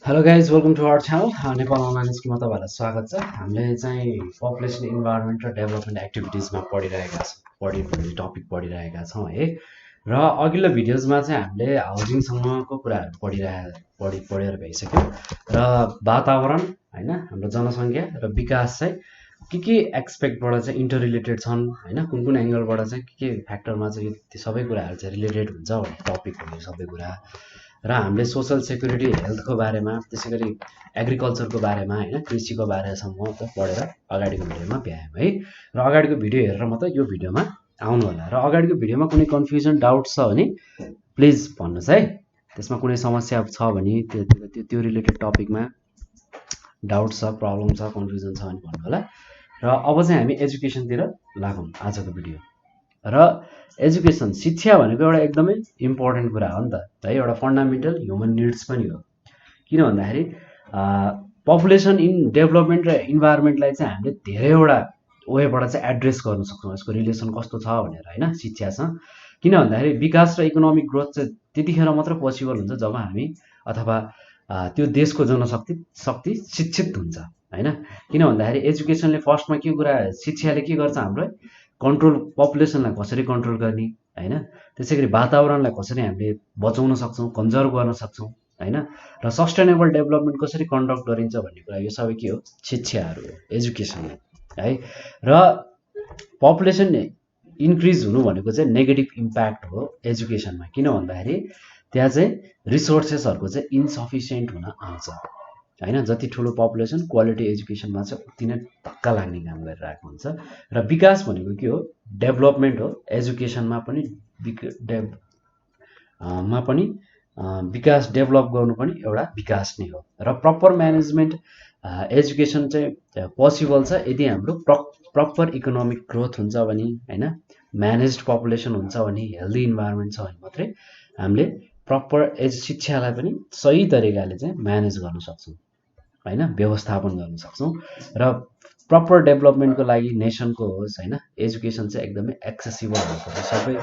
Hello guys welcome to our channel Nepal online स्कुलमा तपाईँहरूलाई स्वागत छ। हामीले चाहिँ पपुलेसन इन्भाइरोमेन्ट र डेभलपमेन्ट एक्टिभिटिजमा टपिक पढिरहेका छौँ है। र अघिल्लो भिडियोजमा चाहिँ हामीले हाउसिङसँगको कुराहरू पढेर भइसक्यौँ र वातावरण होइन हाम्रो जनसङ्ख्या र विकास चाहिँ के एक्सपेक्टबाट चाहिँ इन्टर रिलेटेड छन् होइन, कुन कुन एङ्गलबाट चाहिँ के फ्याक्टरमा चाहिँ यो सबै कुराहरू चाहिँ रिलेटेड हुन्छ भन्ने टपिक हो यो सबै कुरा। र हामीले सोसल सेक्युरिटी हेल्थको बारेमा त्यसै गरी एग्रिकल्चरको बारेमा होइन कृषिको बारेसम्म त पढेर अगाडिको भिडियोमा भ्यायौँ है। र अगाडिको भिडियो हेरेर मात्रै यो भिडियोमा आउनु होला र अगाडिको भिडियोमा कुनै कन्फ्युजन डाउट छ भने प्लिज भन्नुहोस् है। त्यसमा कुनै समस्या छ भने त्यो रिलेटेड टपिकमा डाउट छ, प्रब्लम छ, कन्फ्युजन छ भने भन्नु होला। र अब चाहिँ हामी एजुकेसनतिर लागौँ आजको भिडियो। र एजुकेसन शिक्षा भनेको एउटा एकदमै इम्पोर्टेन्ट कुरा हो नि त है, एउटा फन्डामेन्टल ह्युमन निड्स पनि हो। किन भन्दाखेरि पपुलेसन इन डेभलपमेन्ट र इन्भाइरोमेन्टलाई चाहिँ हामीले धेरैवटा वेबाट चाहिँ एड्रेस गर्न सक्छौँ, यसको रिलेसन कस्तो छ भनेर होइन शिक्षासँग। किन भन्दाखेरि विकास र इकोनोमिक ग्रोथ चाहिँ त्यतिखेर मात्र पोसिबल हुन्छ जब हामी अथवा त्यो देशको जनशक्ति शिक्षित हुन्छ होइन। किन भन्दाखेरि एजुकेसनले फर्स्टमा के कुरा, शिक्षाले के गर्छ हाम्रो कन्ट्रोल, पपुलेसनलाई कसरी कन्ट्रोल गर्ने होइन, त्यसै गरी वातावरणलाई कसरी हामीले बचाउन सक्छौँ, कन्जर्भ गर्न सक्छौँ होइन, र सस्टेनेबल डेभलपमेन्ट कसरी कन्डक्ट गरिन्छ भन्ने कुरा यो सबै के हो, शिक्षाहरू हो, एजुकेसन है। र पपुलेसन इन्क्रिज हुनु भनेको चाहिँ नेगेटिभ इम्प्याक्ट हो एजुकेसनमा। किन भन्दाखेरि त्यहाँ चाहिँ रिसोर्सेसहरूको चाहिँ इन्सफिसियन्ट हुन आउँछ होइन। जति ठुलो पपुलेसन क्वालिटी एजुकेसनमा चाहिँ उति नै धक्का लाग्ने काम गरिरहेको हुन्छ। र विकास भनेको के हो, डेभलपमेन्ट हो। एजुकेसनमा पनि विकास डेभलप गर्नु पनि एउटा विकास नै हो। र प्रपर म्यानेजमेन्ट एजुकेसन चाहिँ पोसिबल छ यदि हाम्रो प्रपर इकोनोमिक ग्रोथ हुन्छ भने होइन, म्यानेज्ड पपुलेसन हुन्छ भने, हेल्दी इन्भाइरोमेन्ट छ भने मात्रै हामीले प्रपर शिक्षालाई पनि सही तरिकाले चाहिँ म्यानेज गर्न सक्छौँ होइन, व्यवस्थापन गर्न सक्छौँ। र प्रपर डेभलपमेन्टको लागि नेसनको होस् होइन, एजुकेसन चाहिँ एकदमै एक्सेसिबल हुनुपर्छ सबै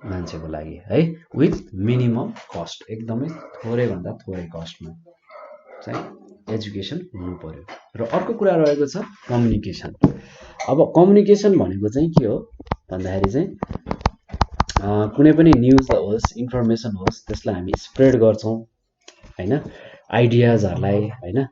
मान्छेको लागि है, विथ मिनिमम कस्ट, एकदमै थोरैभन्दा थोरै कस्टमा चाहिँ एजुकेसन हुनु पर्यो। र अर्को कुरा रहेको छ कम्युनिकेसन। अब कम्युनिकेसन भनेको चाहिँ के हो भन्दाखेरि चाहिँ कुनै पनि न्युज होस्, इन्फर्मेसन होस्, त्यसलाई हामी स्प्रेड गर्छौँ होइन, आइडियाजहरूलाई होइन,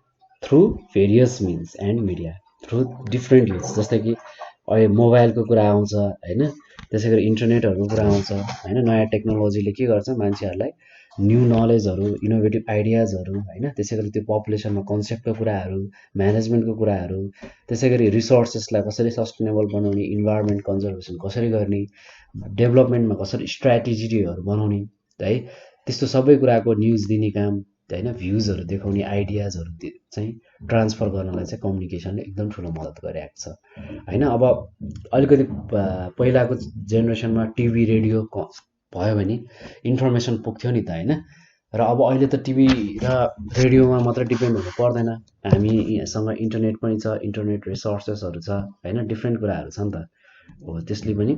through various means and media, through different use. जस्तै कि अहिले मोबाइलको कुरा आउँछ होइन, त्यसै गरी इन्टरनेटहरूको कुरा आउँछ होइन। नयाँ टेक्नोलोजीले के गर्छ, मान्छेहरूलाई न्यू नलेजहरू, इनोभेटिभ आइडियाजहरू होइन, त्यसै गरी त्यो पपुलेसनमा कन्सेप्टको कुराहरू, म्यानेजमेन्टको कुराहरू, त्यसै गरी रिसोर्सेसलाई कसरी सस्टेनेबल बनाउने, इन्भाइरोमेन्ट कन्जर्भेसन कसरी गर्ने, डेभलपमेन्टमा कसरी स्ट्राटेजीहरू बनाउने है, त्यस्तो सबै कुराको न्युज दिने काम होइन, भ्युजहरू देखाउने, आइडियाजहरू चाहिँ ट्रान्सफर गर्नलाई चाहिँ कम्युनिकेसनले एकदम ठुलो मद्दत गरिरहेको छ होइन। अब अलिकति पहिलाको जेनेरेसनमा टिभी रेडियो भयो भने इन्फर्मेसन पुग्थ्यो नि त होइन। र अब अहिले त टिभी र रेडियोमा मात्र डिपेन्ड हुनु पर्दैन, हामीसँग इन्टरनेट पनि छ, इन्टरनेट रिसोर्सेसहरू छ होइन, डिफ्रेन्ट कुराहरू छ नि त हो। त्यसले पनि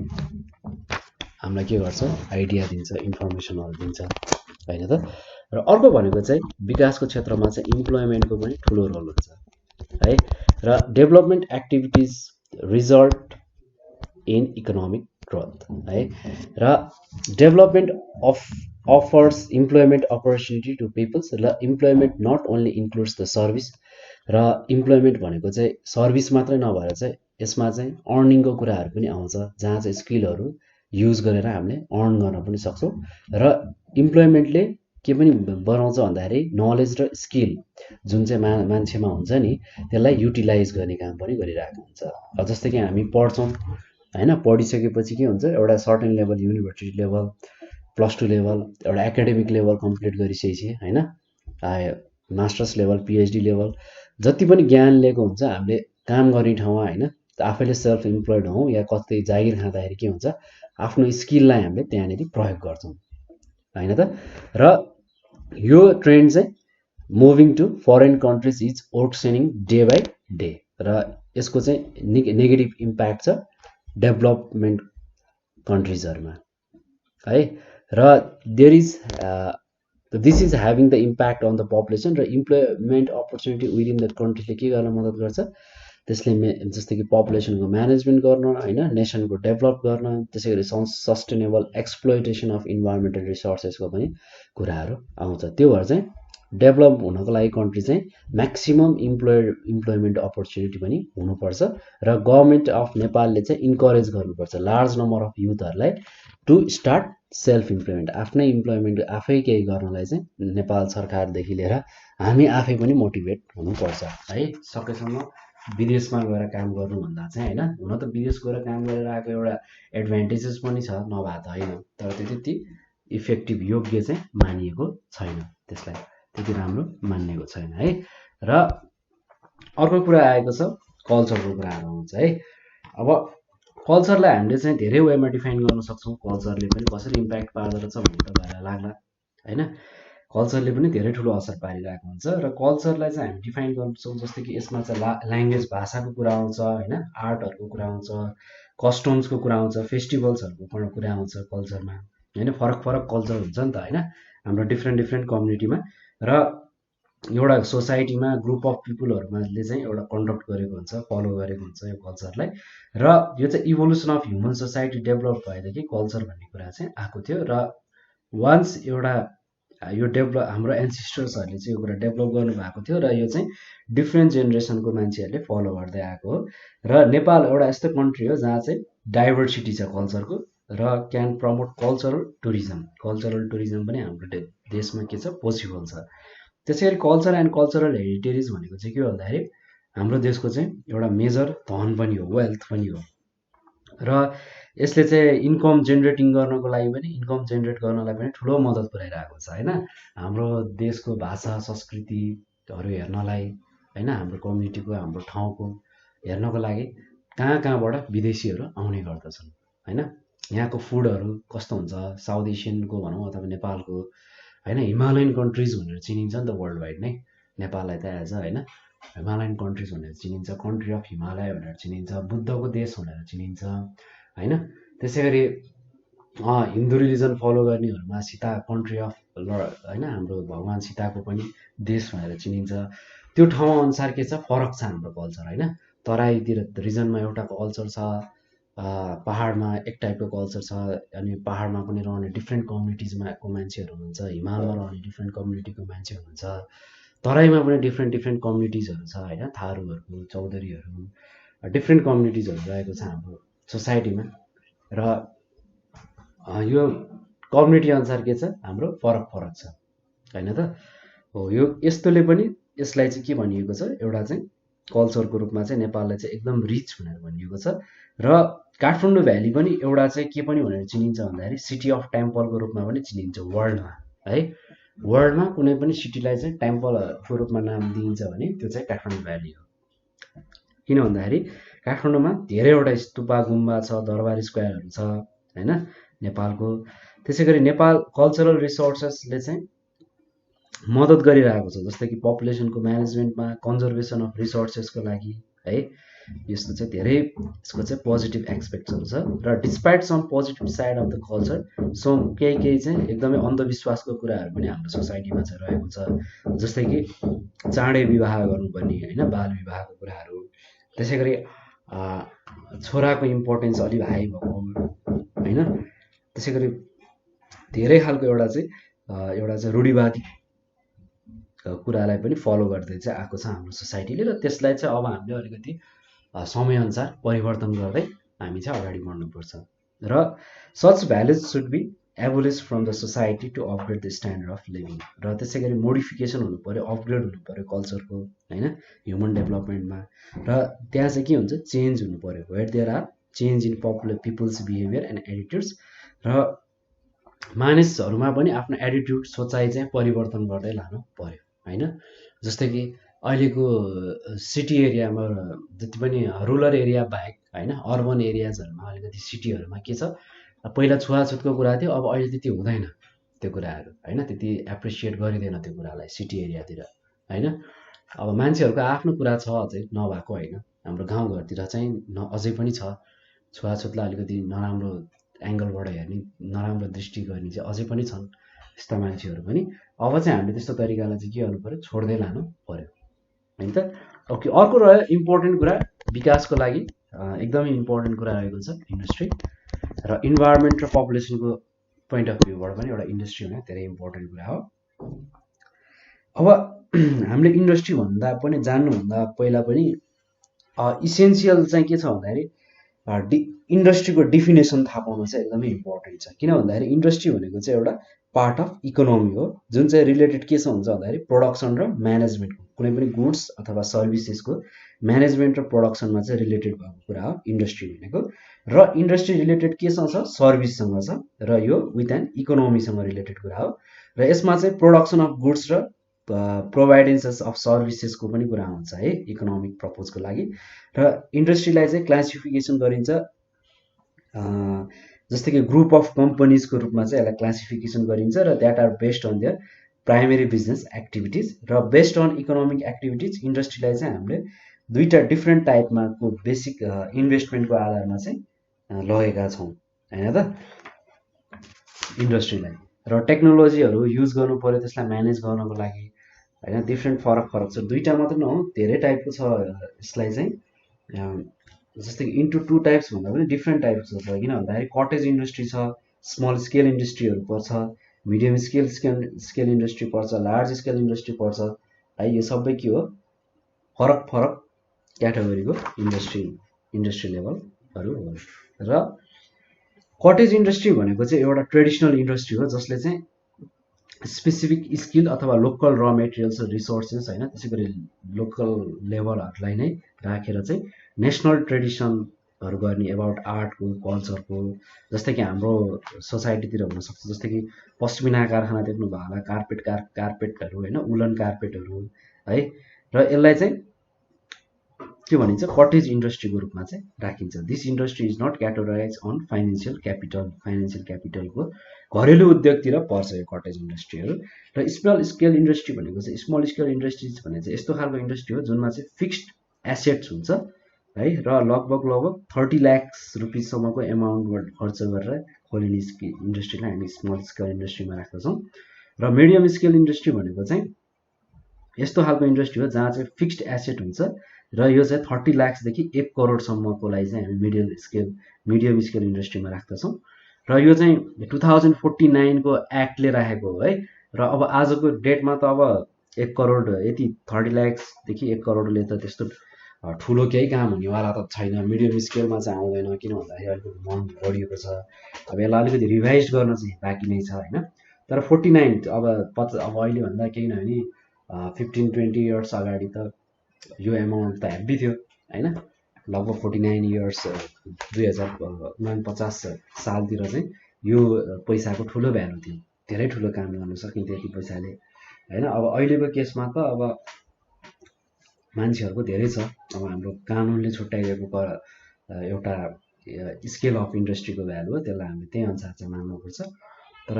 हामीलाई के गर्छ, आइडिया दिन्छ, इन्फर्मेसनहरू दिन्छ होइन त। र अर्को भनेको चाहिँ विकासको क्षेत्रमा चाहिँ इम्प्लोइमेन्टको पनि ठुलो रोल हुन्छ है। र development activities result in economic growth है। र development offers employment opportunity to peoples. र employment not only includes the service. र इम्प्लोइमेन्ट भनेको चाहिँ सर्भिस मात्रै नभएर चाहिँ यसमा चाहिँ अर्निङको कुराहरू पनि आउँछ, जहाँ चाहिँ स्किलहरू युज गरेर हामीले अर्न गर्न पनि सक्छौँ। र इम्प्लोइमेन्टले के पनि बनाउँछ भन्दाखेरि नलेज र स्किल जुन चाहिँ मान्छेमा हुन्छ नि, त्यसलाई युटिलाइज गर्ने काम पनि गरिरहेको हुन्छ। जस्तै कि हामी पढ्छौँ होइन, पढिसकेपछि के हुन्छ, एउटा certain level, university level, +2 level, एउटा एकाडेमिक लेभल कम्प्लिट गरिसकेपछि होइन, मास्टर्स लेभल, पिएचडी लेभल, जति पनि ज्ञान लिएको हुन्छ हामीले काम गर्ने ठाउँमा होइन, आफैले सेल्फ इम्प्लोइड हौँ या कतै जागिर खाँदाखेरि के हुन्छ, आफ्नो स्किललाई हामीले त्यहाँनिर प्रयोग गर्छौँ होइन त। र यो ट्रेन्ड चाहिँ moving to foreign countries is worsening day by day. र यसको चाहिँ नेगेटिभ इम्प्याक्ट छ डेभलपमेन्ट कन्ट्रिजहरूमा है। र there is this is having the impact on the population र इम्प्लोइमेन्ट अपर्च्युनिटी विदिन द कन्ट्रीले के गर्न मद्दत गर्छ त्यसले जस्तै कि पपुलेसनको म्यानेजमेन्ट गर्न होइन नेसनको डेभलप गर्न त्यसै गरी सस्टेनेबल एक्सप्लोइटेसन अफ इन्भाइरोमेन्टल रिसोर्सेसको पनि कुराहरू आउँछ त्यो भएर चाहिँ डेभलप हुनको लागि कन्ट्री चाहिँ म्याक्सिमम इम्प्लोइमेन्ट अपर्च्युनिटी पनि हुनुपर्छ र गभर्मेन्ट अफ नेपालले चाहिँ इन्करेज गर्नुपर्छ लार्ज नम्बर अफ युथहरूलाई टु स्टार्ट सेल्फ इम्प्लोइमेन्ट आफ्नै इम्प्लोइमेन्ट आफै केही गर्नलाई चाहिँ नेपाल सरकारदेखि लिएर हामी आफै पनि मोटिभेट हुनुपर्छ है सकेसम्म विदेशमा गएर काम गर्नुभन्दा चाहिँ होइन हुन त विदेश गएर काम गरेर आएको एउटा एडभान्टेजेस पनि छ नभए त होइन तर त्यो त्यति इफेक्टिभ योग्य चाहिँ मानिएको छैन त्यसलाई त्यति राम्रो मानिएको छैन है र अर्को कुरा आएको छ कल्चरको कुराहरू आउँछ है अब कल्चरलाई हामीले चाहिँ धेरै वेमा डिफाइन गर्न सक्छौँ कल्चरले पनि कसरी इम्प्याक्ट पार्दो रहेछ भन्ने तपाईँहरूलाई लाग्ला होइन कल्चरले पनि धेरै ठुलो असर पारिरहेको हुन्छ र कल्चरलाई चाहिँ हामी डिफाइन गर्छौँ जस्तै कि यसमा चाहिँ ल्याङ्ग्वेज भाषाको कुरा आउँछ होइन आर्टहरूको कुरा आउँछ कस्टम्सको कुरा आउँछ फेस्टिभल्सहरूको कुरा आउँछ कल्चरमा होइन फरक फरक कल्चर हुन्छ नि त होइन हाम्रो डिफ्रेन्ट कम्युनिटीमा र एउटा सोसाइटीमा ग्रुप अफ पिपुलहरूले चाहिँ एउटा कन्डक्ट गरेको हुन्छ फलो गरेको हुन्छ यो कल्चरलाई र यो चाहिँ evolution of human society develop भएदेखि कल्चर भन्ने कुरा चाहिँ आएको थियो र वान्स एउटा यो डेभलप हाम्रो एन्सिस्टर्सहरूले चाहिँ यो कुरा डेभलप गर्नुभएको थियो र यो चाहिँ डिफ्रेन्ट जेनेरेसनको मान्छेहरूले फलो गर्दै आएको हो र नेपाल एउटा यस्तो कन्ट्री हो जहाँ चाहिँ डाइभर्सिटी छ कल्चरको र क्यान प्रमोट कल्चरल टुरिज्म पनि हाम्रो देशमा के छ पोसिबल छ त्यसै गरी कल्चर एन्ड कल्चरल हेरिटेज भनेको चाहिँ के हो भन्दाखेरि हाम्रो देशको चाहिँ एउटा मेजर धन पनि हो वेल्थ पनि हो र यसले चाहिँ इन्कम जेनेरेटिङ गर्नको लागि पनि इन्कम जेनेरेट गर्नलाई पनि ठुलो मद्दत पुऱ्याइरहेको छ होइन हाम्रो देशको भाषा संस्कृतिहरू हेर्नलाई होइन हाम्रो कम्युनिटीको हाम्रो ठाउँको हेर्नको लागि कहाँबाट विदेशीहरू आउने गर्दछन् होइन यहाँको फुडहरू कस्तो हुन्छ साउथ एसियनको भनौँ अथवा नेपालको होइन हिमालयन कन्ट्रिज भनेर चिनिन्छ नि त वर्ल्ड वाइड नै नेपाललाई त एज होइन हिमालयन कन्ट्रिज भनेर चिनिन्छ कन्ट्री अफ हिमालय भनेर चिनिन्छ बुद्धको देश भनेर चिनिन्छ होइन त्यसै गरी हिन्दू रिलिजन फलो गर्नेहरूमा सीता कन्ट्री अफ होइन हाम्रो भगवान् सीताको पनि देश भनेर चिनिन्छ त्यो ठाउँ अनुसार के छ फरक छ हाम्रो कल्चर होइन तराईतिर रिजनमा एउटा कल्चर छ पहाडमा एक टाइपको कल्चर छ अनि पहाडमा पनि रहने डिफ्रेन्ट कम्युनिटिजमाको मान्छेहरू हुनुहुन्छ हिमालमा रहने डिफ्रेन्ट कम्युनिटीको मान्छे हुनुहुन्छ तराईमा पनि डिफ्रेन्ट कम्युनिटिजहरू छ होइन थारूहरूको चौधरीहरू डिफ्रेन्ट कम्युनिटिजहरू रहेको छ हाम्रो सोसाइटीमा र यो कम्युनिटी अनुसार के छ हाम्रो फरक छ होइन त हो यो यस्तोले पनि यसलाई चाहिँ के भनिएको छ एउटा चाहिँ कल्चरको रूपमा चाहिँ नेपाललाई चाहिँ एकदम रिच भनेर भनिएको छ र काठमाडौँ भ्याली पनि एउटा चाहिँ के पनि भनेर चिनिन्छ भन्दाखेरि सिटी अफ टेम्पलको रूपमा पनि चिनिन्छ वर्ल्डमा है वर्ल्डमा कुनै पनि सिटीलाई चाहिँ टेम्पलको रूपमा नाम दिइन्छ भने त्यो चाहिँ काठमाडौँ भ्याली हो किन भन्दाखेरि काठमाडौँमा धेरैवटा स्तूपा गुम्बा छ दरबार स्क्वायरहरू छ होइन नेपालको त्यसै गरी नेपाल कल्चरल रिसोर्सेसले चाहिँ मद्दत गरिरहेको छ जस्तै कि पपुलेसनको म्यानेजमेन्टमा कन्जर्भेसन अफ रिसोर्सेसको लागि है यस्तो चाहिँ धेरै यसको चाहिँ पोजिटिभ एस्पेक्ट्सहरू छ र despite some positive side of the culture so केही चाहिँ एकदमै अन्धविश्वासको कुराहरू पनि हाम्रो सोसाइटीमा चाहिँ रहेको छ जस्तै कि चाँडै विवाह गर्नुपर्ने होइन बाल विवाहको कुराहरू त्यसै गरी छोराको इम्पोर्टेन्स अलिक हाई भएको होइन त्यसै गरी धेरै खालको एउटा चाहिँ रूढिवादी कुरालाई पनि फलो गर्दै चाहिँ आएको छ हाम्रो सोसाइटीले र त्यसलाई चाहिँ अब हामीले अलिकति समयअनुसार परिवर्तन गर्दै हामी चाहिँ अगाडि बढ्नुपर्छ र such values should be abolish from the society to upgrade the standard of living र त्यसै गरी मोडिफिकेसन हुनु पऱ्यो अपग्रेड हुनु पऱ्यो कल्चरको होइन ह्युमन डेभलपमेन्टमा र त्यहाँ चाहिँ के हुन्छ चेन्ज हुनु पऱ्यो where there are change in people's behaviour and attitudes र मानिसहरूमा पनि आफ्नो एटिट्युड सोचाइ चाहिँ परिवर्तन गर्दै लानु पर्यो होइन जस्तै कि अहिलेको सिटी एरियामा जति पनि रुरल एरिया बाहेक होइन अर्बन एरियाजहरूमा अलिकति सिटीहरूमा के छ पहिला छुवाछुतको कुरा थियो अब अहिले त्यति हुँदैन त्यो कुराहरू होइन त्यति एप्रिसिएट गरिँदैन त्यो कुरालाई सिटी एरियातिर होइन अब मान्छेहरूको आफ्नो कुरा छ अझै नभएको होइन हाम्रो गाउँघरतिर चाहिँ अझै पनि छ छुवाछुतलाई अलिकति नराम्रो एङ्गलबाट हेर्ने नराम्रो दृष्टि गर्ने चाहिँ अझै पनि छन् त्यस्ता मान्छेहरू पनि। अब चाहिँ हामीले त्यस्तो तरिकालाई चाहिँ के गर्नु पर्यो, छोड्दै लानु पर्यो होइन त। ओके, अर्को रह्यो इम्पोर्टेन्ट कुरा विकासको लागि एकदमै इम्पोर्टेन्ट कुरा रहेको छ इन्डस्ट्री, र इन्भाइरोमेन्ट र पपुलेसनको पोइन्ट अफ भ्यूबाट पनि एउटा इन्डस्ट्री हुने धेरै इम्पोर्टेन्ट कुरा हो। अब हामीले इन्डस्ट्री भन्दा पनि जान्नुभन्दा पहिला पनि इसेन्सियल चाहिँ के छ भन्दाखेरि इन्डस्ट्रीको डिफिनेसन थाहा पाउनु चाहिँ एकदमै इम्पोर्टेन्ट छ। किन भन्दाखेरि इन्डस्ट्री भनेको चाहिँ एउटा पार्ट अफ इकोनोमी हो, जुन चाहिँ रिलेटेड के छ हुन्छ भन्दाखेरि प्रोडक्सन र म्यानेजमेन्टको, कुनै पनि गुड्स अथवा सर्भिसेसको म्यानेजमेन्ट र प्रोडक्सनमा चाहिँ रिलेटेड भएको कुरा हो इन्डस्ट्री भनेको। र इन्डस्ट्री रिलेटेड केसँग छ, सर्भिससँग छ, र यो विथ एन इकोनोमीसँग रिलेटेड कुरा हो। र यसमा चाहिँ प्रोडक्सन अफ गुड्स र प्रोभाइडेन्सेस अफ सर्भिसेसको पनि कुरा हुन्छ है इकोनोमिक प्रपोजको लागि। र इन्डस्ट्रीलाई चाहिँ क्लासिफिकेसन गरिन्छ, जस्तै कि ग्रुप अफ कम्पनीजको रूपमा चाहिँ यसलाई क्लासिफिकेसन गरिन्छ, र that are based on their primary business activities. र बेस्ड अन इकोनोमिक एक्टिभिटिज इन्डस्ट्रीलाई चाहिँ हामीले दुईवटा डिफ्रेन्ट टाइपमा को बेसिक इन्भेस्टमेन्टको आधारमा चाहिँ लगेका छौँ होइन त इन्डस्ट्रीलाई। र टेक्नोलोजीहरू युज गर्नु पर्यो त्यसलाई म्यानेज गर्नको लागि होइन, डिफ्रेन्ट फरक छ, दुईवटा मात्र नहो धेरै टाइपको छ यसलाई चाहिँ। जस्तै कि इन्टु टू टाइप्स भन्दा पनि डिफ्रेन्ट टाइप्स छ, किन भन्दाखेरि कटेज इन्डस्ट्री छ, स्मल स्केल इन्डस्ट्रीहरू पर्छ, मिडियम स्केल इन्डस्ट्री पर्छ, लार्ज स्केल इन्डस्ट्री पर्छ है। यो सबै के हो, फरक क्याटेगोरीको इन्डस्ट्री लेभलहरू हो। र कटेज इन्डस्ट्री भनेको चाहिँ एउटा ट्रेडिसनल इन्डस्ट्री हो जसले चाहिँ स्पेसिफिक स्किल अथवा लोकल र मेटेरियल्स रिसोर्सेस होइन, त्यसै गरी लोकल लेभलहरूलाई नै राखेर चाहिँ नेसनल ट्रेडिसनहरू गर्ने एबाउट आर्टको कल्चरको। जस्तै कि हाम्रो सोसाइटीतिर हुनसक्छ, जस्तै कि पश्मिना कारखाना देख्नुभयो होला, कार्पेटहरू होइन, उलन कार्पेटहरू है। र यसलाई चाहिँ के भनिन्छ, कटेज इन्डस्ट्रीको रूपमा चाहिँ राखिन्छ। This industry is not categorise on financial क्यापिटलको घरेलु उद्योगतिर पर्छ यो कटेज इन्डस्ट्रीहरू। र स्मल स्केल इन्डस्ट्री भनेको चाहिँ स्मल स्केल इन्डस्ट्रिज भने चाहिँ यस्तो खालको इन्डस्ट्री हो जुनमा चाहिँ फिक्स्ड एसेट्स हुन्छ है, र लगभग 30 लाख रुपिससम्मको एमाउन्ट खर्च गरेर खोलिने इन्डस्ट्रीलाई हामी स्मल स्केल इन्डस्ट्रीमा राख्दछौँ। र मिडियम स्केल इन्डस्ट्री भनेको चाहिँ यस्तो खालको इन्डस्ट्री हो जहाँ चाहिँ फिक्स्ड एसेट हुन्छ, र यो चाहिँ 30 लाखदेखि 1 करोडसम्मकोलाई चाहिँ हामी मिडियम स्केल इन्डस्ट्रीमा राख्दछौँ। र यो चाहिँ 2049 को एक्टले राखेको हो है। र अब आजको डेटमा त अब 1 करोड यति 30 लाखदेखि 1 करोडले त त्यस्तो ठुलो केही काम हुनेवाला त छैन, मिडियम स्केलमा चाहिँ आउँदैन, किन भन्दाखेरि अलिकति महँगो बढिएको छ। अब यसलाई अलिकति रिभाइज गर्न चाहिँ बाँकी नै छ होइन। तर 49 अब अहिले भन्दा केही नभने 15-20 इयर्स अगाडि त यो एमाउन्ट त हेभी थियो होइन। लगभग 49 इयर्स 2049 सालतिर चाहिँ यो पैसाको ठुलो भ्यालु थियो, धेरै ठुलो काम गर्न सकिन्थ्यो यति पैसाले होइन। अब अहिलेको केसमा त अब मान्छेहरूको धेरै छ, अब हाम्रो कानुनले छुट्याइदिएको एउटा स्केल अफ इन्डस्ट्रीको भ्यालु हो, त्यसलाई हामीले त्यही अनुसार चाहिँ मान्नुपर्छ। तर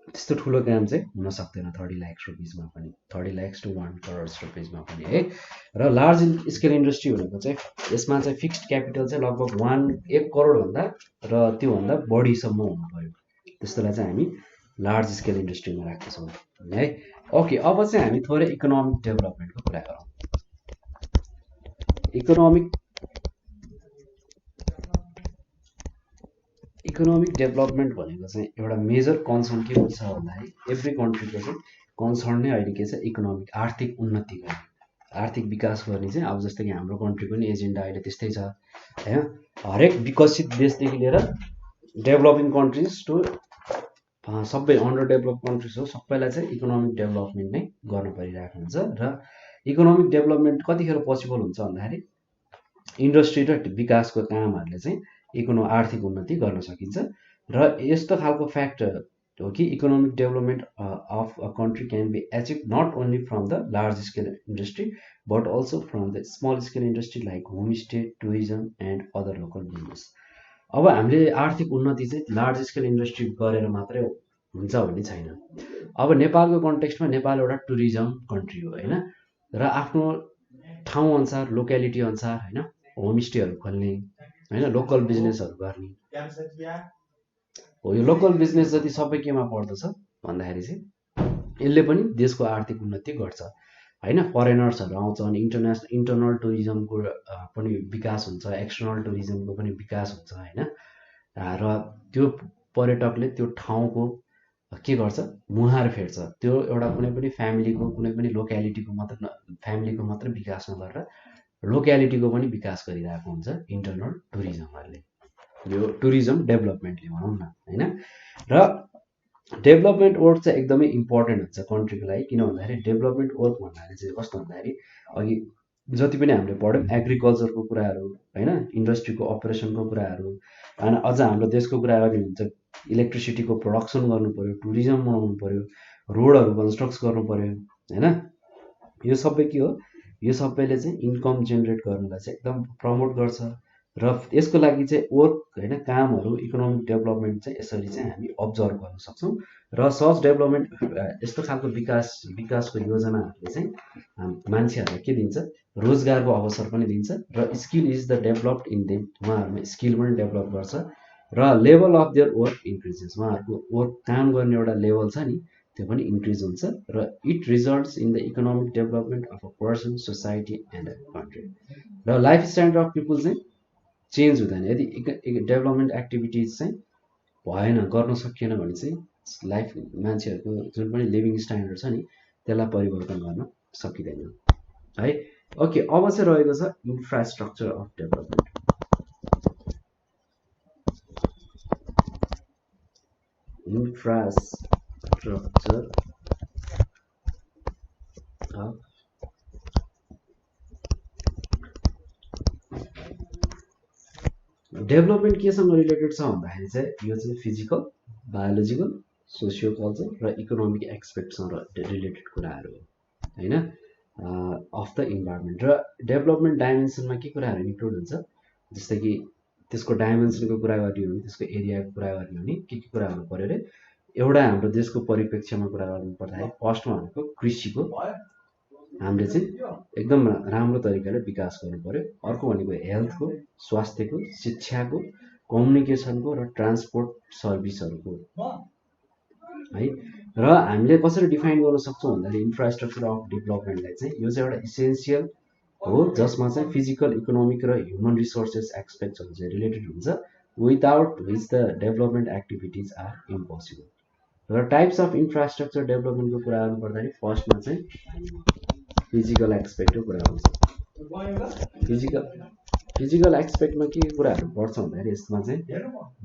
त्यस्तो ठुलो काम चाहिँ हुन सक्दैन 30 लाख रुपिसमा पनि, 30 लाख टु 1 करोड रुपिसमा पनि है। र लार्ज स्केल इन्डस्ट्री भनेको चाहिँ यसमा चाहिँ फिक्स्ड क्यापिटल चाहिँ लगभग 1 करोडभन्दा र त्योभन्दा बढीसम्म हुनु पर्यो, त्यस्तोलाई चाहिँ हामी लार्ज स्केल इन्डस्ट्रीमा राख्दछौँ है। ओके, अब चाहिँ हामी थोरै इकोनोमिक डेभलपमेन्टको कुरा गरौँ। इकोनोमिक डेभलपमेन्ट भनेको चाहिँ एउटा मेजर कन्सर्न के छ भन्दाखेरि एभ्री कन्ट्रीको चाहिँ कन्सर्न नै अहिले के छ, इकोनोमिक आर्थिक उन्नति गर्ने, आर्थिक विकास गर्ने चाहिँ। अब जस्तै कि हाम्रो कन्ट्रीको पनि एजेन्डा अहिले त्यस्तै छ होइन। हरेक विकसित देशदेखि लिएर डेभलपिङ कन्ट्रिज टु सबै अन्डर डेभलप कन्ट्रिज हो, सबैलाई चाहिँ इकोनोमिक डेभलपमेन्ट नै गर्नु परिरहेको हुन्छ। र इकोनोमिक डेभलपमेन्ट कतिखेर पोसिबल हुन्छ भन्दाखेरि इन्डस्ट्री र विकासको कामहरूले चाहिँ आर्थिक उन्नति गर्न सकिन्छ। र यस्तो खालको फ्याक्ट हो कि economic development of a country can be achieve not only from the large scale industry but also from the small scale industry like homestay, tourism and other local business. अब हामीले आर्थिक उन्नति चाहिँ लार्ज स्केल इन्डस्ट्री गरेर मात्रै हुन्छ भन्ने छैन। अब नेपालको कन्टेक्स्टमा नेपाल एउटा टुरिज्म कन्ट्री हो होइन, र आफ्नो ठाउँ अनुसार लोकेलिटी अनुसार होइन होमस्टेहरू खोल्ने होइन, लोकल बिजनेसहरू गर्ने हो। यो लोकल बिजनेस जति सबै केमा पर्दछ भन्दाखेरि चाहिँ यसले पनि देशको आर्थिक उन्नति गर्छ हैन। फरेनर्सहरू आउँछन्, इन्टरनल टुरिज्मको पनि विकास हुन्छ, एक्सटर्नल टुरिज्मको पनि विकास हुन्छ हैन। र त्यो पर्यटकले त्यो ठाउँको के गर्छ, मुहार फेर्छ। त्यो एउटा कुनै पनि फ्यामिलीको, कुनै पनि लोक्यालिटीको मात्र विकास नगरेर लोक्यालिटीको पनि विकास गरिरहेको हुन्छ इन्टरनल टुरिज्महरूले, यो टुरिज्म डेभलपमेन्टले भनौँ न हैन। र डेभलपमेन्ट वर्क चाहिँ एकदमै इम्पोर्टेन्ट हुन्छ कन्ट्रीको लागि। किन भन्दाखेरि डेभलपमेन्ट वर्क भन्नाले चाहिँ कस्तो भन्दाखेरि अघि जति पनि हामीले पढ्यौँ एग्रिकल्चरको कुराहरू हैन, इन्डस्ट्रीको अपरेसनको कुराहरू, होइन अझ हाम्रो देशको कुरा गर्ने हुन्छ इलेक्ट्रिसिटीको प्रोडक्सन गर्नु पर्यो, टुरिज्म बनाउनु पर्यो, रोडहरू कन्स्ट्रक्ट गर्नु पर्यो हैन। यो सबै के हो, यो सबैले चाहिँ इन्कम जेनेरेट गर्नलाई चाहिँ एकदम प्रमोट गर्छ। र यसको लागि चाहिँ वर्क हैन, कामहरू, इकोनोमिक डेभलपमेन्ट चाहिँ यसरी चाहिँ हामी अब्जर्भ गर्न सक्छौँ। र सच डेभलपमेन्ट यस्तो खालको विकासको योजनाहरूले चाहिँ मान्छेहरूलाई के दिन्छ, रोजगारको अवसर पनि दिन्छ। र skill is the developed in them, उहाँहरूमा स्किल पनि डेभलप गर्छ। र level of their work increases, उहाँहरूको वर्क काम गर्ने एउटा लेभल छ नि त्यो पनि इन्क्रिज हुन्छ। र it results in the economic development of a person, society and a country. र लाइफ स्ट्यान्डर्ड अफ पिपुल चाहिँ चेन्ज हुँदैन यदि डेभलपमेन्ट एक्टिभिटिज चाहिँ भएन, गर्न सकिएन भने चाहिँ लाइफ, मान्छेहरूको जुन पनि लिभिङ स्ट्यान्डर्ड छ नि त्यसलाई परिवर्तन गर्न सकिँदैन है। ओके, अब चाहिँ रहेको छ infrastructure of development. Infrastructure of development केसँग रिलेटेड छ भन्दाखेरि चाहिँ यो चाहिँ फिजिकल, बायोलोजिकल, सोसियो कल्चर र इकोनोमिक एक्सपेक्टसँग रिलेटेड कुराहरू हो हैन, अफ द इन्भाइरोमेन्ट। र डेभलपमेन्ट डाइमेन्सनमा के कुराहरू इन्क्लुड हुन्छ, जस्तै कि त्यसको डाइमेन्सनको कुरा गर्ने हो भने, त्यसको एरियाको कुरा गर्ने हो भने के कुरा हुनु पर्यो अरे। एउटा हाम्रो देशको परिप्रेक्ष्यमा कुरा गर्नु पर्दाखेरि फर्स्टमा भनेको कृषिको हामीले चाहिँ एकदम राम्रो तरिकाले विकास गर्नु पर्यो। अर्को भनेको हेल्थको, स्वास्थ्यको, शिक्षाको, कम्युनिकेसनको र ट्रान्सपोर्ट सर्भिसहरूको है। र हामीले कसरी डिफाइन गर्न सक्छौँ भन्दाखेरि इन्फ्रास्ट्रक्चर अफ डेभलपमेन्टलाई चाहिँ यो चाहिँ एउटा इसेन्सियल हो जसमा चाहिँ फिजिकल, इकोनोमिक र ह्युमन रिसोर्सेस एक्सपेक्ट्सहरू चाहिँ रिलेटेड हुन्छ, without which the development activities are impossible. र टाइप्स अफ इन्फ्रास्ट्रक्चर डेभलपमेन्टको कुरा गर्नु पर्दाखेरि फर्स्टमा चाहिँ फिजिकल एक्सपेक्टको कुरा आउँछ। फिजिकल एक्सपेक्टमा के कुराहरू पर्छ भन्दाखेरि यसमा चाहिँ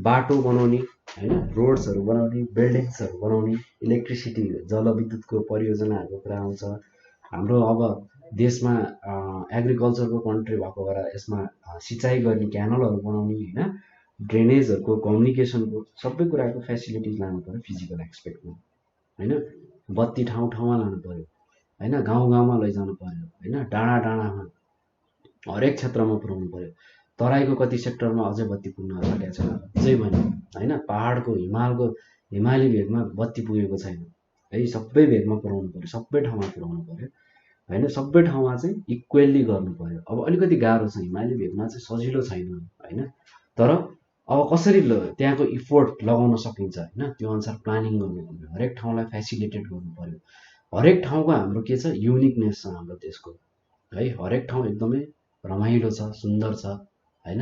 बाटो बनाउने हैन, रोड्सहरू बनाउने, बिल्डिङ्सहरू बनाउने, इलेक्ट्रिसिटी, जलविद्युतको परियोजनाहरूको कुरा आउँछ। हाम्रो अब देशमा एग्रिकल्चरको कन्ट्री भएको भएर यसमा सिँचाइ गर्ने क्यानलहरू बनाउने हैन, ड्रेनेजहरूको, कम्युनिकेसनको सबै कुराको फेसिलिटिज लानु पर्यो फिजिकल एक्सपेक्टमा हैन। बत्ती ठाउँ ठाउँमा लानु पर्यो हैन, गाउँ गाउँमा लैजानु पर्यो हैन, डाँडा डाँडामा हरेक क्षेत्रमा पुर्याउनु पर्यो। तराईको कति सेक्टरमा अझै बत्ती पुग्न सकेको छैन, अझै पनि हैन। पहाडको, हिमाली भेगमा बत्ती पुगेको छैन है, सबै भेगमा पुर्याउनु पर्यो, सबै ठाउँमा पुर्याउनु पर्यो हैन। सबै ठाउँमा चाहिँ इक्वेल्ली गर्नु पर्यो। अब अलिकति गाह्रो छ, हिमाली भेगमा चाहिँ सजिलो छैन हैन, तर अब कसरी त्यहाँको इफोर्ट लगाउन सकिन्छ हैन, त्यो अनुसार प्लानिङ गर्नु पर्यो, हरेक ठाउँलाई फेसिलिटेट गर्नु पर्यो। हरेक ठाउँको हाम्रो के छ, युनिकनेस छ हाम्रो देशको है। हरेक ठाउँ एकदमै रमाइलो छ, सुन्दर छ हैन।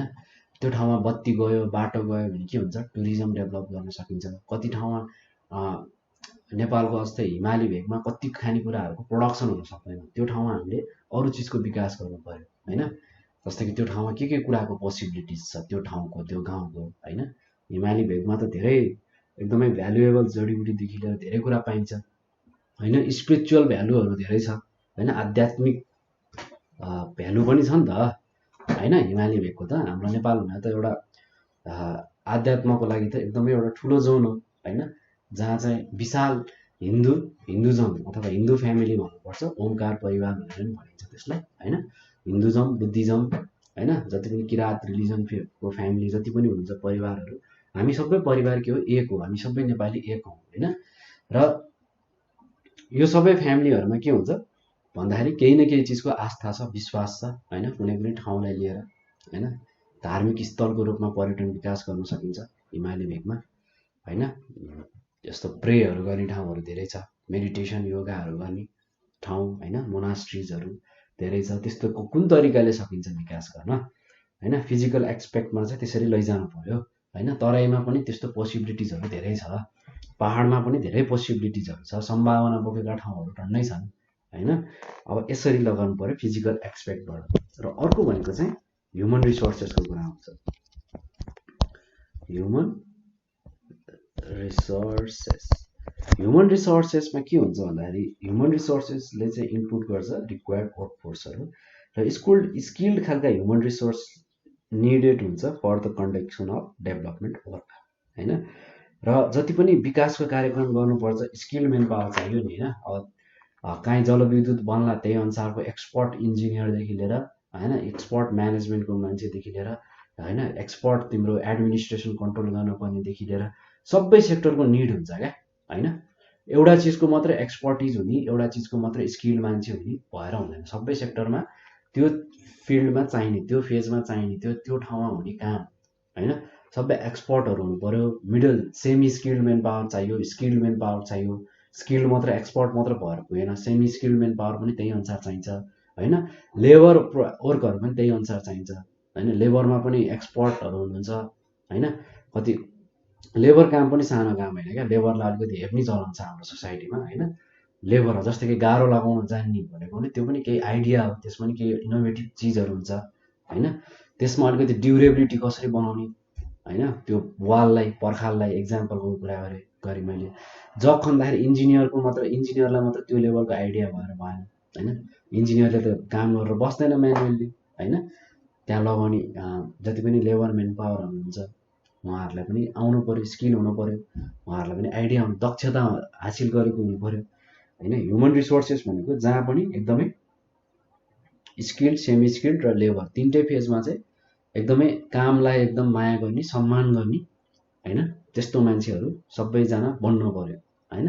त्यो ठाउँमा बत्ती गयो, बाटो गयो भने के हुन्छ, टुरिज्म डेभलप गर्न सकिन्छ। कति ठाउँमा नेपालको जस्तै हिमाली भेगमा कति खानेकुराहरूको प्रोडक्सन हुन सक्दैन, त्यो ठाउँमा हामीले अरू चिजको विकास गर्नु पर्यो हैन। जस्तै कि त्यो ठाउँमा के कुराको पोसिबिलिटिज छ, त्यो ठाउँको, त्यो गाउँको हैन। हिमाली भेगमा त धेरै एकदमै भ्यालुएबल जडीबुटीदेखि लिएर धेरै कुरा पाइन्छ हैन। स्पिरिचुअल भ्यालुहरू धेरै छ हैन, आध्यात्मिक भ्यालु पनि छ नि त हैन हिमाली भेगको। त हाम्रो नेपालमा त एउटा आध्यात्मको लागि त एकदमै एउटा ठुलो जोन हो हैन, जहाँ चाहिँ विशाल हिन्दुजम अथवा हिन्दू फ्यामिली भन्नुपर्छ, ओमकार परिवार भनेर पनि भनिन्छ त्यसलाई हैन। हिन्दुजम, बुद्धिजम हैन, जति पनि किरात रिलिजनको फ्यामिली जति पनि हुन्छ परिवारहरू, हामी सबै परिवार के हो, एक हो, हामी सबै नेपाली एक हौँ हैन। र यो सबै फ्यामिलीहरूमा के हुन्छ भन्दाखेरि केही न केही चिजको आस्था छ, विश्वास छ हैन, कुनै पनि ठाउँलाई लिएर हैन। धार्मिक स्थलको रूपमा पर्यटन विकास गर्न सकिन्छ हिमाली भेगमा हैन। जस्तो प्रेहरू गर्ने ठाउँहरू धेरै छ, मेडिटेसन योगाहरू गर्ने ठाउँ होइन, मोनास्ट्रिजहरू धेरै छ। त्यस्तो कुन तरिकाले सकिन्छ विकास गर्न होइन, फिजिकल एक्सपेक्टमा चाहिँ त्यसरी लैजानु पर्यो होइन। तराईमा पनि त्यस्तो पोसिबिलिटिजहरू धेरै छ, पहाडमा पनि धेरै पोसिबिलिटिजहरू छ, सम्भावना बोकेका ठाउँहरू टन्नै छन् होइन। अब यसरी लगाउनु पर्यो फिजिकल एक्सपेक्टबाट। र अर्को भनेको चाहिँ ह्युमन रिसोर्सेसको कुरा आउँछ। ह्युमन रिसोर्सेस, ह्युमन रिसोर्सेसमा के हुन्छ भन्दाखेरि ह्युमन रिसोर्सेसले चाहिँ इन्क्लुड गर्छ रिक्वायर्ड वर्कफोर्सहरू र स्किल्ड खालका ह्युमन रिसोर्स निडेड हुन्छ for the conduction of development work होइन। र जति पनि विकासको कार्यक्रम गर्नुपर्छ स्किल्ड मेन पावर चाहियो नि होइन। अब काहीँ जलविद्युत बन्ला त्यही अनुसारको एक्सपर्ट इन्जिनियरदेखि लिएर होइन, एक्सपर्ट म्यानेजमेन्टको मान्छेदेखि लिएर होइन, एक्सपर्ट तिम्रो एडमिनिस्ट्रेसन कन्ट्रोल गर्नुपर्नेदेखि लिएर सबै सेक्टरको निड हुन्छ क्या होइन। एउटा चिजको मात्रै एक्सपर्टिज हुने, एउटा चिजको मात्रै स्किल्ड मान्छे हुने भएर हुँदैन। सबै सेक्टरमा त्यो फिल्डमा चाहिने, त्यो फेजमा चाहिने, त्यो ठाउँमा हुने काम होइन, सबै एक्सपर्टहरू हुनु पर्यो। Middle semi skilled main power चाहियो, स्किल्ड मेन पावर चाहियो। स्किल्ड मात्र एक्सपर्ट मात्र भएर पुगेन, सेमी स्किल्ड मेन पावर पनि त्यही अनुसार चाहिन्छ होइन। लेबर वर्कहरू पनि त्यही अनुसार चाहिन्छ होइन। लेबरमा पनि एक्सपर्टहरू हुनुहुन्छ होइन। कति लेबर काम पनि सानो काम होइन क्या, लेबरलाई अलिकति हेप्ने चलन छ हाम्रो सोसाइटीमा होइन। लेबर हो जस्तो कि गाह्रो लगाउन जान्ने भनेको पनि त्यो पनि केही आइडिया हो, त्यसमा पनि केही इनोभेटिभ चिजहरू हुन्छ होइन। त्यसमा अलिकति ड्युरेबिलिटी कसरी बनाउने होइन, त्यो वाललाई पर्खाललाई एक्जाम्पलको कुरा गरेँ मैले। जग खन्दाखेरि इन्जिनियरलाई मात्र त्यो लेभलको आइडिया भएर भएन होइन। इन्जिनियरले त काम गरेर बस्दैन म्यानुअल्ली होइन। त्यहाँ लगाउने जति पनि लेबर मेन पावर हुनुहुन्छ उहाँहरूलाई पनि आउनु पर्यो, स्किल हुनु पर्यो, उहाँहरूलाई पनि आइडिया हुनु, दक्षता हासिल गरेको हुनु पर्यो होइन। ह्युमन रिसोर्सेस भनेको जहाँ पनि एकदमै स्किल्ड, सेमी स्किल्ड र लेबर तिनटै फेजमा चाहिँ एकदमै कामलाई एकदम माया गर्ने, सम्मान गर्ने होइन, त्यस्तो मान्छेहरू सबैजना बन्नु पर्यो होइन।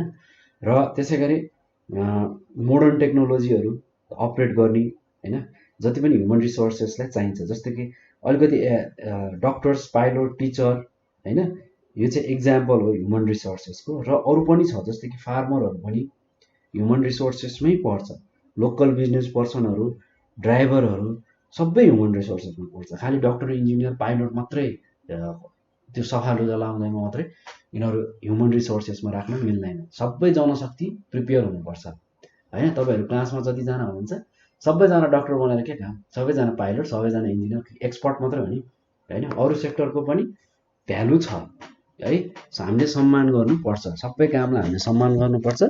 र त्यसै गरी मोडर्न टेक्नोलोजीहरू अपरेट गर्ने होइन, जति पनि ह्युमन रिसोर्सेसलाई चाहिन्छ। जस्तो कि अलिकति डक्टर्स, पाइलट, टिचर होइन, यो चाहिँ इक्जाम्पल हो ह्युमन रिसोर्सेसको। र अरू पनि छ जस्तो कि फार्मरहरू पनि ह्युमन रिसोर्सेसमै पर्छ, लोकल बिजनेस पर्सनहरू, ड्राइभरहरू सबै ह्युमन रिसोर्सेसमा पर्छ। खालि डक्टर, इन्जिनियर, पाइलट मात्रै त्यो सफा लुगा लाउँदैमा मात्रै यिनीहरू ह्युमन रिसोर्सेसमा राख्न मिल्दैन। सबै जनशक्ति प्रिपेयर हुनुपर्छ होइन। तपाईँहरू क्लासमा जतिजना हुनुहुन्छ सबैजना डक्टर बनाएर के काम, सबैजना पाइलट, सबैजना इन्जिनियर, एक्सपर्ट मात्रै हो नि होइन। अरू सेक्टरको पनि भ्यालु छ है, हामीले सम्मान गर्नुपर्छ। सबै कामलाई हामीले सम्मान गर्नुपर्छ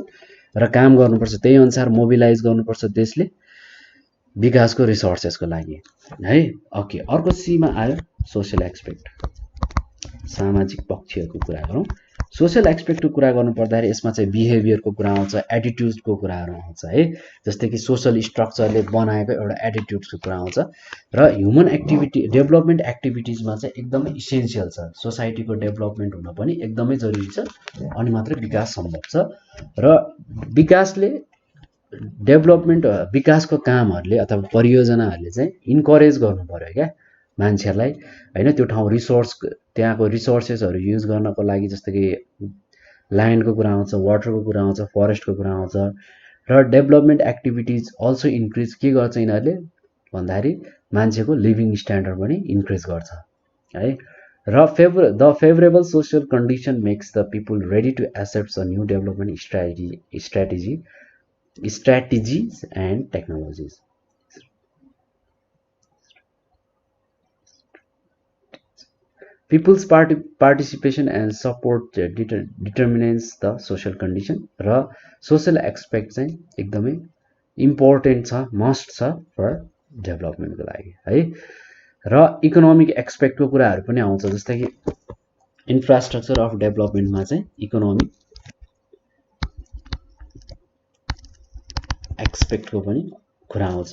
र काम गर्नुपर्छ, त्यही अनुसार मोबिलाइज गर्नुपर्छ देशले विकासको रिसोर्सेसको लागि है। ओके, अर्को सीमा आयो सोसियल एक्सपेक्ट, सामाजिक पक्षहरूको कुरा गरौँ। सोसियल एक्सपेक्टको कुरा गर्नु पर्दाखेरि यसमा चाहिँ बिहेभियरको कुरा आउँछ, एटिट्युडको कुराहरू आउँछ है। जस्तै कि सोसल स्ट्रक्चरले बनाएको एउटा एटिट्युड्सको कुरा आउँछ। र ह्युमन एक्टिभिटी, डेभलपमेन्ट एक्टिभिटिजमा चाहिँ एकदमै इसेन्सियल छ। सोसाइटीको डेभलपमेन्ट हुन पनि एकदमै जरुरी छ, अनि मात्रै विकास सम्भव छ। र विकासले डेभलपमेन्ट, विकासको कामहरूले अथवा परियोजनाहरूले चाहिँ इन्करेज गर्नु पर्यो क्या मान्छेहरूलाई होइन। त्यो ठाउँ रिसोर्स, त्यहाँको रिसोर्सेसहरू युज गर्नको लागि जस्तो कि ल्यान्डको कुरा आउँछ, वाटरको कुरा आउँछ, फरेस्टको कुरा आउँछ। र डेभलपमेन्ट एक्टिभिटिज अल्सो इन्क्रिज के गर्छ यिनीहरूले भन्दाखेरि मान्छेको लिभिङ स्ट्यान्डर्ड पनि इन्क्रिज गर्छ है। र the favourable social condition makes the people ready to accept a new development strategies and technologies. People's participation and support determines the social condition. र social aspect चाहिँ एकदमै इम्पोर्टेन्ट छ, मस्ट छ for डेभलपमेन्टको लागि है। र इकोनोमिक एक्सपेक्टको कुराहरू पनि आउँछ। जस्तै कि इन्फ्रास्ट्रक्चर अफ डेभलपमेन्टमा चाहिँ इकोनोमिक एक्सपेक्टको पनि कुरा आउँछ।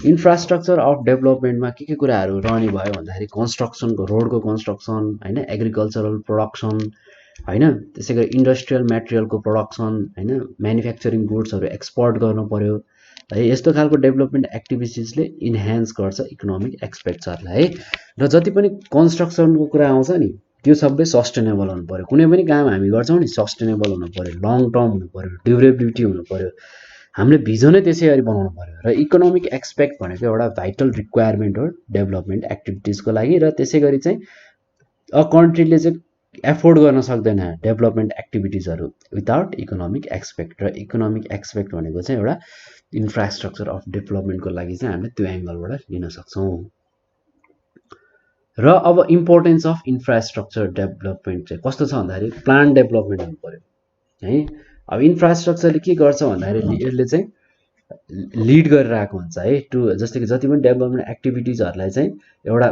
इन्फ्रास्ट्रक्चर अफ डेभलपमेन्टमा के कुराहरू रहने भयो भन्दाखेरि कन्स्ट्रक्सनको, रोडको कन्स्ट्रक्सन होइन, एग्रिकल्चरल प्रोडक्सन होइन, त्यसै गरी इन्डस्ट्रियल मेटेरियलको प्रोडक्सन होइन, म्यानुफ्याक्चरिङ गुड्सहरू एक्सपोर्ट गर्नु पर्यो है। यस्तो खालको डेभलपमेन्ट एक्टिभिटिजले इन्हान्स गर्छ इकोनोमिक एक्सपेक्टहरूलाई है। र जति पनि कन्स्ट्रक्सनको कुरा आउँछ नि, त्यो सबै सस्टेनेबल हुनु पर्यो। कुनै पनि काम हामी गर्छौँ नि सस्टेनेबल हुनु पर्यो, लङ टर्म हुनु पर्यो, ड्युरेबिलिटी हुनु पर्यो। हामीले भिजनै त्यसै गरी बनाउनु पर्यो। र इकोनोमिक एक्सपेक्ट भनेको एउटा भाइटल रिक्वायरमेन्ट हो डेभलपमेन्ट एक्टिभिटिजको लागि। र त्यसै गरी चाहिँ कन्ट्रीले चाहिँ एफोर्ड गर्न सक्दैन डेभलपमेन्ट एक्टिभिटिजहरू विदाउट इकोनोमिक एक्सपेक्ट। र इकोनोमिक एक्सपेक्ट भनेको चाहिँ एउटा इन्फ्रास्ट्रक्चर अफ डेभलपमेन्टको लागि चाहिँ हामीले त्यो एङ्गलबाट लिन सक्छौँ। र अब इम्पोर्टेन्स अफ इन्फ्रास्ट्रक्चर डेभलपमेन्ट चाहिँ कस्तो छ भन्दाखेरि प्लान डेभलपमेन्ट हुनु पर्यो है। अब इन्फ्रास्ट्रक्चरले के गर्छ भन्दाखेरि यसले चाहिँ लिड गरिरहेको हुन्छ है टु, जस्तै कि जति पनि डेभलपमेन्ट एक्टिभिटिजहरूलाई चाहिँ एउटा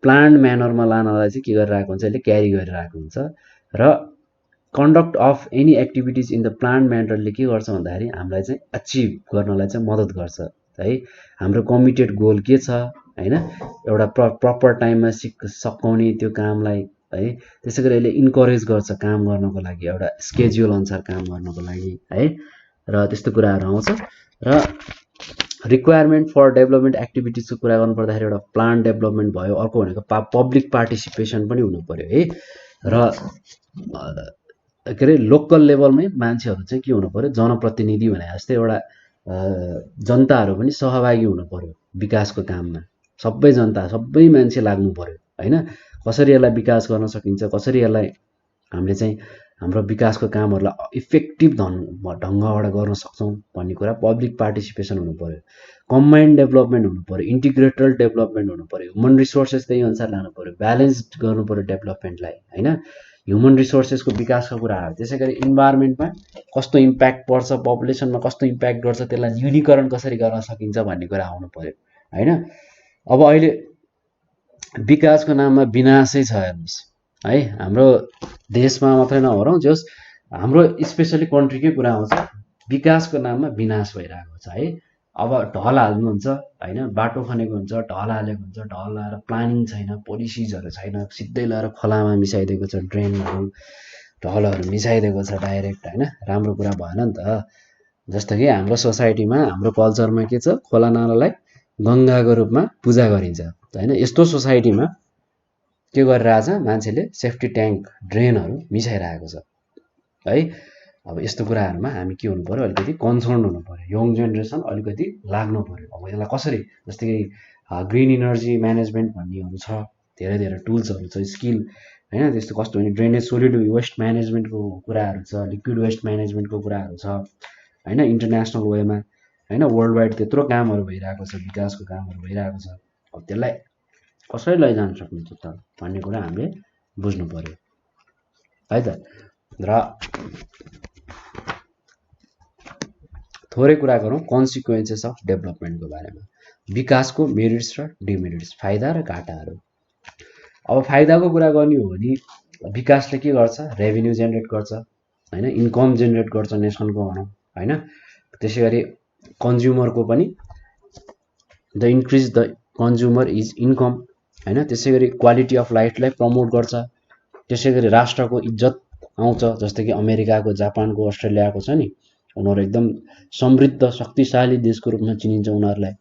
प्लान म्यानरमा लानलाई चाहिँ के गरिरहेको हुन्छ, यसले क्यारी गरिरहेको हुन्छ। र conduct of any activities in the plan म्यानरले के गर्छ भन्दाखेरि हामीलाई चाहिँ अचिभ गर्नलाई चाहिँ मद्दत गर्छ है। हाम्रो कमिटेड गोल के छ होइन, एउटा प्रपर टाइममा सकाउने त्यो कामलाई है। त्यसै गरी यसले इन्करेज गर्छ काम गर्नको लागि, एउटा स्केड्युल अनुसार काम गर्नको लागि है। र त्यस्तो कुराहरू आउँछ। र रिक्वायरमेन्ट फर डेभलपमेन्ट एक्टिभिटिजको कुरा गर्नुपर्दाखेरि एउटा प्लान डेभलपमेन्ट भयो, अर्को भनेको पब्लिक पार्टिसिपेसन पनि हुनु पर्यो है। र के अरे लोकल लेभलमै मान्छेहरू चाहिँ के हुनु पर्यो, जनप्रतिनिधि भने जस्तै एउटा जनताहरू पनि सहभागी हुनु पर्यो विकासको काममा। सबै जनता सबै मान्छे लाग्नु पर्यो होइन। कसरी यसलाई विकास गर्न सकिन्छ, कसरी यसलाई हामीले चाहिँ हाम्रो विकासको कामहरूलाई इफेक्टिभ ढङ्गबाट गर्न सक्छौँ भन्ने कुरा पब्लिक पार्टिसिपेसन हुनु पर्यो। कम्बाइन्ड डेभलपमेन्ट हुनु पर्यो, इन्टिग्रेटेड डेभलपमेन्ट हुनु पर्यो, ह्युमन रिसोर्सेस त्यही अनुसार लानु पर्यो, ब्यालेन्स्ड गर्नु पर्यो डेभलपमेन्टलाई होइन। ह्युमन रिसोर्सेसको विकासको कुराहरू, त्यसै गरी इन्भाइरोमेन्टमा कस्तो इम्प्याक्ट पर्छ, पपुलेसनमा कस्तो इम्प्याक्ट गर्छ, त्यसलाई न्यूनीकरण कसरी गर्न सकिन्छ भन्ने कुरा आउनु पर्यो होइन। अब अहिले विकासको नाममा विनाशै छ हेर्नुहोस् है। हाम्रो देशमा मात्रै नभनौँ, जस हाम्रो स्पेसली कन्ट्रीकै कुरा आउँछ, विकासको नाममा विनाश भइरहेको छ है। अब ढल हाल्नुहुन्छ होइन, बाटो खनेको हुन्छ, ढल हालेको हुन्छ, ढल लाएर प्लानिङ छैन, पोलिसिजहरू छैन, सिधै लगाएर खोलामा मिसाइदिएको छ, ड्रेनहरू ढलहरू मिसाइदिएको छ डाइरेक्ट होइन। राम्रो कुरा भएन नि त। जस्तो कि हाम्रो सोसाइटीमा हाम्रो कल्चरमा के छ, खोला नालालाई गङ्गाको रूपमा पूजा गरिन्छ होइन। यस्तो सोसाइटीमा के गरिरहेछ, मान्छेले सेफ्टी ट्याङ्क ड्रेनहरू मिसाइरहेको छ है। अब यस्तो कुराहरूमा हामी के हुनु पर्यो, अलिकति कन्सर्न हुनु पर्यो, यङ जेनेरेसन अलिकति लाग्नु पर्यो। अब यसलाई कसरी, जस्तै कि ग्रिन इनर्जी म्यानेजमेन्ट भन्नेहरू छ, धेरै धेरै टुल्सहरू छ, स्किल होइन। त्यस्तो कस्तो भने ड्रेनेज सोलिड वेस्ट म्यानेजमेन्टको कुराहरू छ, लिक्विड वेस्ट म्यानेजमेन्टको कुराहरू छ होइन, इन्टरनेसनल वेमा होइन। वर्ल्ड वाइड त्यत्रो कामहरू भइरहेको छ, विकासको कामहरू भइरहेको छ। अब त्यसलाई कसरी लैजान सक्नुहुन्छ त भन्ने कुरा हामीले बुझ्नु पर्यो है त। र थोरै कुरा गरौँ कन्सिक्वेन्सेस अफ डेभलपमेन्टको बारेमा, विकासको मेरिट्स र डिमेरिट्स, फाइदा र घाटाहरू। अब फाइदाको कुरा गर्ने हो भने विकासले के गर्छ, रेभिन्यू जेनेरेट गर्छ होइन, इन्कम जेनेरेट गर्छ नेसनको भनौँ होइन। त्यसै गरी कन्ज्युमरको पनि the increase the consumer is income होइन। त्यसै गरी क्वालिटी अफ लाइफलाई प्रमोट गर्छ। त्यसै गरी राष्ट्रको इज्जत आउँछ, जस्तै कि अमेरिकाको, जापानको, अस्ट्रेलियाको छ नि, उनीहरू एकदम समृद्ध शक्तिशाली देशको रूपमा चिनिन्छ उनीहरूलाई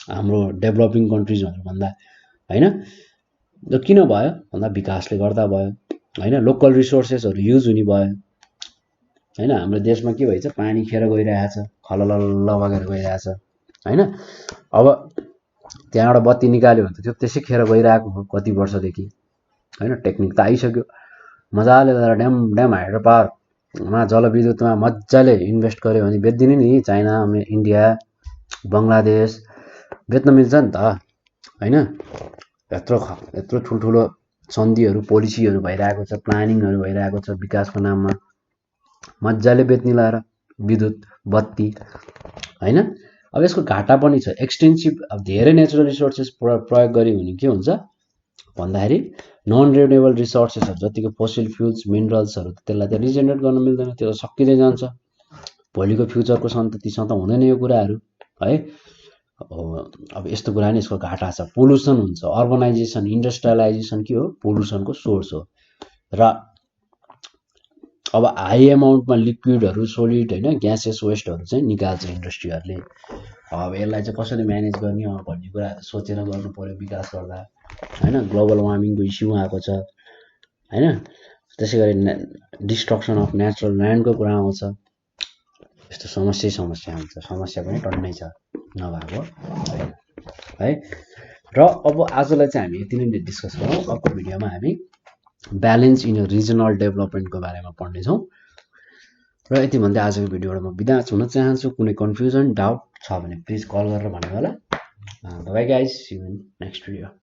हाम्रो डेभलपिङ कन्ट्रिजहरूभन्दा होइन। र किन भयो भन्दा विकासले गर्दा भयो होइन। लोकल रिसोर्सेसहरू युज हुने भयो होइन। हाम्रो देशमा के भएछ, पानी खेर गइरहेछ, खललल्ल बगेर गइरहेछ होइन। अब त्यहाँबाट बत्ती निकाल्यो भने त त्यो त्यसै खेर गइरहेको हो कति वर्षदेखि होइन। टेक्निक त आइसक्यो, मजाले ड्याम ड्याम हाइड्रो पावरमा जलविद्युतमा मजाले इन्भेस्ट गर्यो भने बेच्दिने नि, चाइना, इन्डिया, बङ्गलादेश बेच्न मिल्छ नि त होइन। यत्रो ठुल्ठुलो सन्धिहरू, पोलिसीहरू भइरहेको छ, प्लानिङहरू भइरहेको छ विकासको नाममा, मजाले बेच्ने लगाएर विद्युत बत्ती होइन। अब यसको घाटा पनि छ, एक्सटेन्सिभ। अब धेरै नेचुरल रिसोर्सेस प्रयोग गर्यो भने के हुन्छ भन्दाखेरि नन रिन्युएबल रिसोर्सेसहरू जतिको फोसिल फ्युल्स मिनरल्सहरू त्यसलाई त रिजेनेरेट गर्न मिल्दैन, त्यो त सकिँदै जान्छ। भोलिको फ्युचरको सन्ततिसँग त हुँदैन यो कुराहरू है। अब यस्तो कुरा नि यसको घाटा छ, पोल्युसन हुन्छ। अर्बनाइजेसन, इन्डस्ट्रियलाइजेसन के हो, पोल्युसनको सोर्स हो। र अब हाई एमाउन्टमा लिक्विडहरू, सोलिड होइन, ग्यासेस वेस्टहरू चाहिँ निकाल्छ इन्डस्ट्रीहरूले। अब यसलाई चाहिँ कसरी म्यानेज गर्ने भन्ने कुराहरू सोचेर गर्नु पर्यो विकास गर्दा होइन। ग्लोबल वार्मिङको इस्यु आएको छ हैन। त्यसै गरी डिस्ट्रक्सन अफ नेचुरल ल्यान्डको कुरा आउँछ। यस्तो समस्या हुन्छ, समस्या पनि टन्नै छ नभएको होइन है। र अब आजलाई चाहिँ हामी यति नै डिस्कस गरौँ। अर्को भिडियोमा हामी ब्यालेन्स इन रिजनल डेभलपमेन्टको बारेमा पढ्नेछौँ। र यति भन्दै आजको भिडियोबाट म बिदा हुन चाहन्छु। कुनै कन्फ्युजन डाउट छ भने प्लिज कल गरेर भन्नु होला। Bye guys, see you in next video.